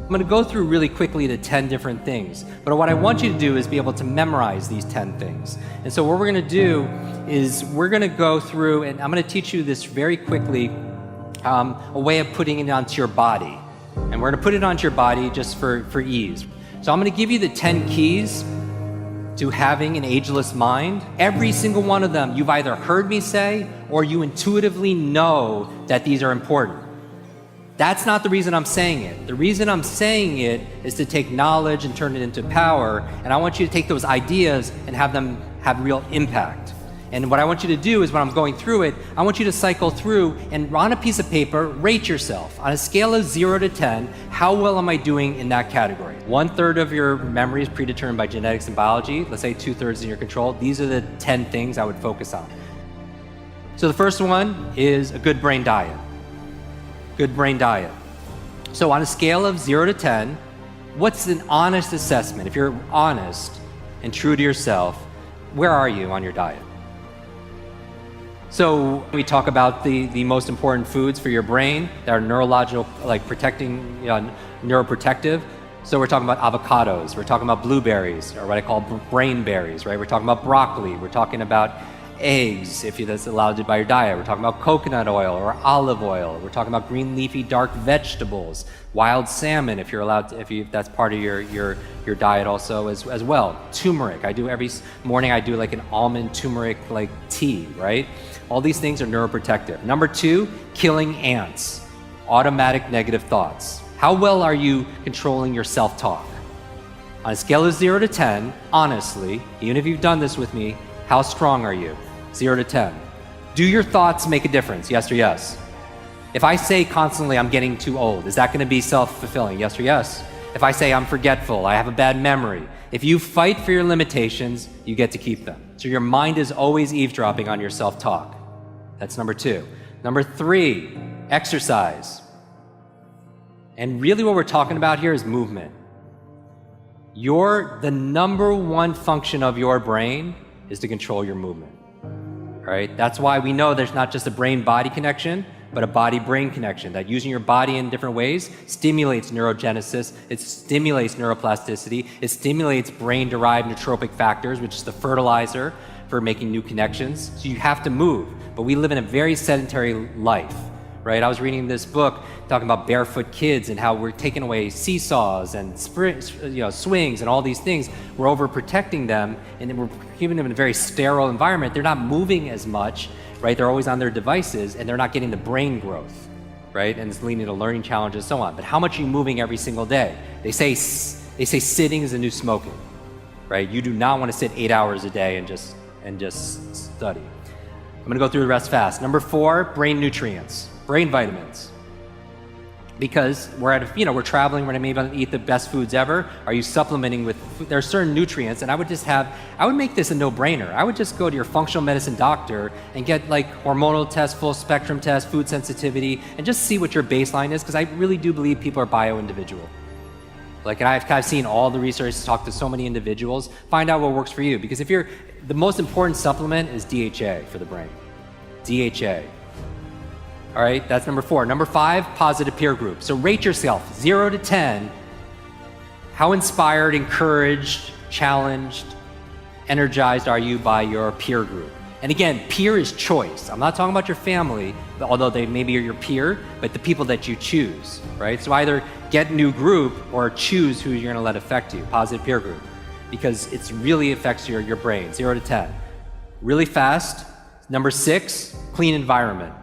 I'm gonna go through really quickly the 10 different things, but what I want you to do is be able to memorize these 10 things. And so what we're gonna do is we're gonna go through, and I'm gonna teach you this very quickly, a way of putting it onto your body. And we're gonna put it onto your body just for ease. So I'm gonna give you the 10 keys to having an ageless mind. Every single one of them you've either heard me say or you intuitively know that these are important. That's not the reason I'm saying it. The reason I'm saying it is to take knowledge and turn it into power, and I want you to take those ideas and have them have real impact. And what I want you to do is when I'm going through it, I want you to cycle through and on a piece of paper, rate yourself. On a scale of 0 to 10, how well am I doing in that category? 1/3 of your memory is predetermined by genetics and biology. Let's say 2/3 in your control. These are the 10 things I would focus on. So the first one is a good brain diet. Good brain diet. So on a scale of 0 to 10, what's an honest assessment? If you're honest and true to yourself, where are you on your diet? So we talk about the most important foods for your brain that are neurological, like protecting, neuroprotective. So we're talking about avocados, we're talking about blueberries, or what I call brain berries, right? We're talking about broccoli, we're talking about eggs, if that's allowed by your diet. We're talking about coconut oil or olive oil. We're talking about green leafy dark vegetables, wild salmon, if you're allowed to, if that's part of your diet also as well. Turmeric, I do every morning, I do like an almond turmeric like tea, right? All these things are neuroprotective. Number 2, killing ants, automatic negative thoughts. How well are you controlling your self-talk? On a scale of 0 to 10, honestly, even if you've done this with me, how strong are you? 0 to 10. Do your thoughts make a difference? Yes or yes? If I say constantly, I'm getting too old, is that gonna be self-fulfilling? Yes or yes? If I say I'm forgetful, I have a bad memory, if you fight for your limitations, you get to keep them. So your mind is always eavesdropping on your self-talk. That's number 2. Number 3, exercise. And really what we're talking about here is movement. The number one function of your brain is to control your movement, right? That's why we know there's not just a brain-body connection, but a body-brain connection, that using your body in different ways stimulates neurogenesis, it stimulates neuroplasticity, it stimulates brain-derived nootropic factors, which is the fertilizer for making new connections. So you have to move, but we live in a very sedentary life, right? I was reading this book talking about barefoot kids and how we're taking away seesaws and swings and all these things. We're overprotecting them, and then we're keeping them in a very sterile environment. They're not moving as much, right? They're always on their devices, and they're not getting the brain growth, right? And it's leading to learning challenges and so on. But how much are you moving every single day? They say sitting is the new smoking, right? You do not want to sit 8 hours a day and just study. I'm gonna go through the rest fast. Number 4, brain nutrients, brain vitamins. Because we're traveling, we're maybe gonna eat the best foods ever. Are you supplementing with, there are certain nutrients, and I would make this a no-brainer. I would just go to your functional medicine doctor and get like hormonal tests, full spectrum tests, food sensitivity, and just see what your baseline is, because I really do believe people are bio-individual. Like, and I've seen all the research, talked to so many individuals, find out what works for you. Because the most important supplement is DHA for the brain. DHA. All right, that's number 4. Number 5, positive peer group. So rate yourself, 0 to 10. How inspired, encouraged, challenged, energized are you by your peer group? And again, peer is choice. I'm not talking about your family, although they maybe are your peer, but the people that you choose, right? So either get a new group or choose who you're gonna let affect you, positive peer group, because it really affects your brain, 0 to 10. Really fast, number 6, clean environment.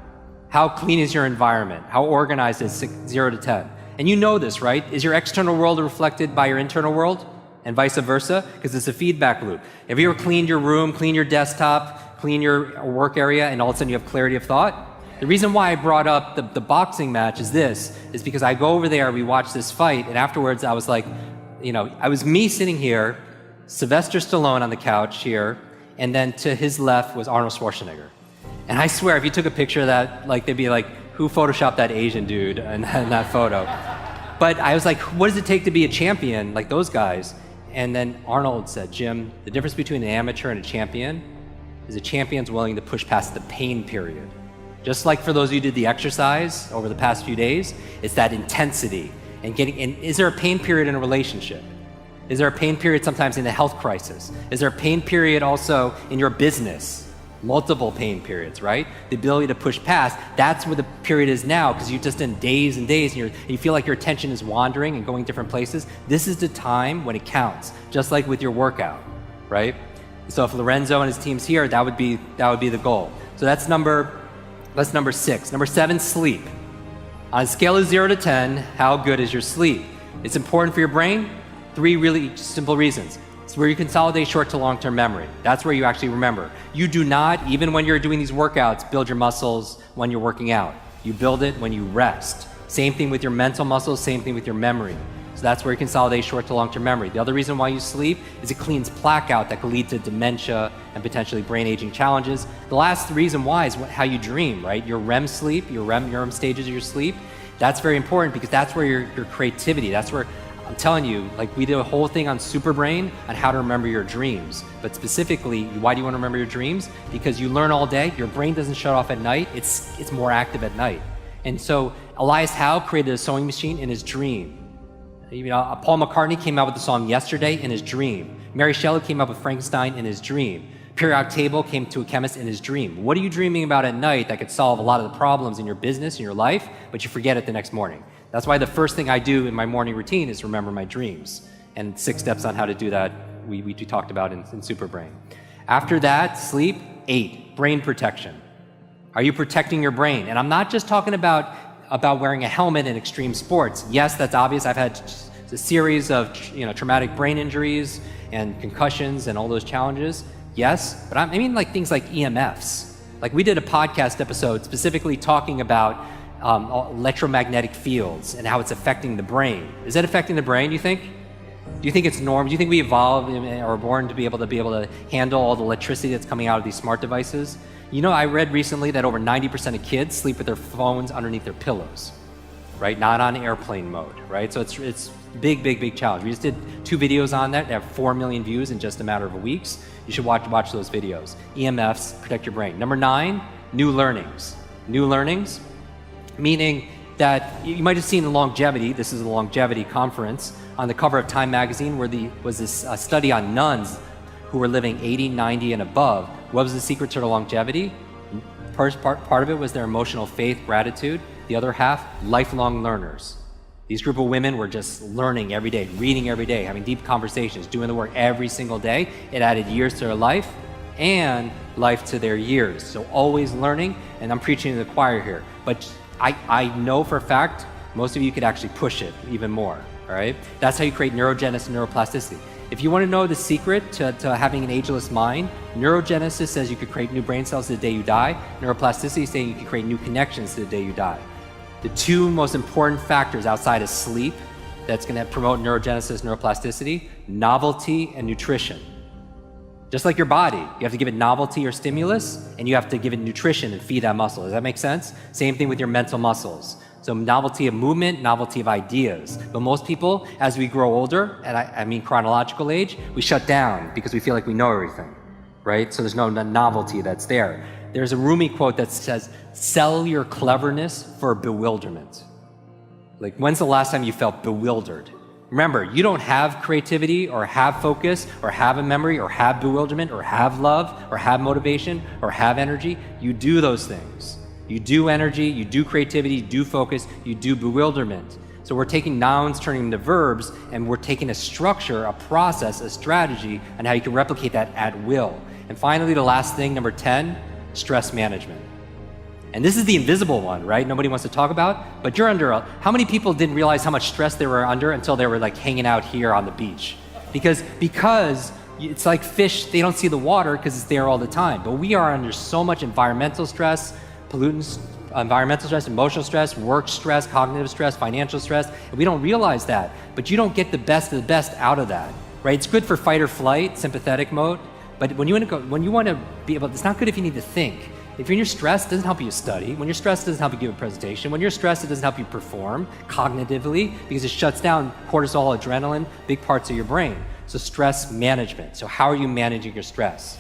How clean is your environment? How organized is 0 to 10? And you know this, right? Is your external world reflected by your internal world and vice versa? Because it's a feedback loop. Have you ever cleaned your room, cleaned your desktop, cleaned your work area, and all of a sudden you have clarity of thought? The reason why I brought up the boxing match is because I go over there, we watch this fight, and afterwards I was like, I was me sitting here, Sylvester Stallone on the couch here, and then to his left was Arnold Schwarzenegger. And I swear, if you took a picture of that, like, they'd be like, who photoshopped that Asian dude in that photo? But I was like, what does it take to be a champion, like those guys? And then Arnold said, Jim, the difference between an amateur and a champion is a champion's willing to push past the pain period. Just like for those of you who did the exercise over the past few days, it's that intensity. And is there a pain period in a relationship? Is there a pain period sometimes in a health crisis? Is there a pain period also in your business? Multiple pain periods, right? The ability to push past, that's where the period is now, because you're just in days and days and you feel like your attention is wandering and going different places. This is the time when it counts, just like with your workout, right? So if Lorenzo and his team's here, that would be the goal. So that's number 6. Number 7, sleep. On a scale of 0 to 10, how good is your sleep? It's important for your brain. 3 really simple reasons. It's where you consolidate short to long-term memory. That's where you actually remember. You do not, even when you're doing these workouts, build your muscles when you're working out. You build it when you rest. Same thing with your mental muscles, same thing with your memory. So that's where you consolidate short to long-term memory. The other reason why you sleep is it cleans plaque out that could lead to dementia and potentially brain aging challenges. The last reason why is how you dream, right? Your REM sleep, your REM stages of your sleep, that's very important because that's where your creativity, that's where, I'm telling you, like we did a whole thing on Superbrain on how to remember your dreams. But specifically, why do you want to remember your dreams? Because you learn all day, your brain doesn't shut off at night, it's more active at night. And so Elias Howe created a sewing machine in his dream. Paul McCartney came out with the song Yesterday in his dream. Mary Shelley came up with Frankenstein in his dream. Periodic table came to a chemist in his dream. What are you dreaming about at night that could solve a lot of the problems in your business, in your life, but you forget it the next morning? That's why the first thing I do in my morning routine is remember my dreams. And 6 steps on how to do that we talked about in Superbrain. After that, sleep. 8, brain protection. Are you protecting your brain? And I'm not just talking about wearing a helmet in extreme sports. Yes, that's obvious. I've had a series of traumatic brain injuries and concussions and all those challenges. Yes, but I mean like things like EMFs. Like we did a podcast episode specifically talking about electromagnetic fields and how it's affecting the brain. Is that affecting the brain, you think? Do you think it's normal? Do you think we evolved or are born to be able to handle all the electricity that's coming out of these smart devices? I read recently that over 90% of kids sleep with their phones underneath their pillows, right? Not on airplane mode, right? So it's big challenge. We just did 2 videos on that. They have 4 million views in just a matter of weeks. You should watch those videos. EMFs, protect your brain. Number 9, new learnings. New learnings, meaning that you might have seen the longevity. This is a longevity conference on the cover of Time magazine where was this study on nuns who were living 80, 90 and above. What was the secret to their longevity? Part of it was their emotional faith, gratitude. The other half, lifelong learners. These group of women were just learning every day, reading every day, having deep conversations, doing the work every single day. It added years to their life and life to their years. So always learning, and I'm preaching to the choir here. But I know for a fact, most of you could actually push it even more, all right? That's how you create neurogenesis and neuroplasticity. If you want to know the secret to having an ageless mind, neurogenesis says you could create new brain cells the day you die. Neuroplasticity is saying you can create new connections the day you die. The 2 most important factors outside of sleep that's going to promote neurogenesis, neuroplasticity, novelty and nutrition. Just like your body, you have to give it novelty or stimulus, and you have to give it nutrition and feed that muscle. Does that make sense? Same thing with your mental muscles. So novelty of movement, novelty of ideas. But most people, as we grow older, and I mean chronological age, we shut down because we feel like we know everything, right? So there's no novelty that's there. There's a Rumi quote that says, sell your cleverness for bewilderment. Like, when's the last time you felt bewildered? Remember, you don't have creativity or have focus or have a memory or have bewilderment or have love or have motivation or have energy. You do those things. You do energy, you do creativity, you do focus, you do bewilderment. So we're taking nouns, turning them to verbs, and we're taking a structure, a process, a strategy, and how you can replicate that at will. And finally, the last thing, number 10, stress management. And this is the invisible one, right? Nobody wants to talk about, but you're under how many people didn't realize how much stress they were under until they were like hanging out here on the beach? Because it's like fish, they don't see the water because it's there all the time. But we are under so much environmental stress, pollutants, environmental stress, emotional stress, work stress, cognitive stress, financial stress, and we don't realize that. But you don't get the best of the best out of that, right? It's good for fight or flight, sympathetic mode, but when you want to be able, it's not good if you need to think. If you're stressed, it doesn't help you study. When you're stressed, it doesn't help you give a presentation. When you're stressed, it doesn't help you perform cognitively because it shuts down cortisol, adrenaline, big parts of your brain. So stress management. So how are you managing your stress?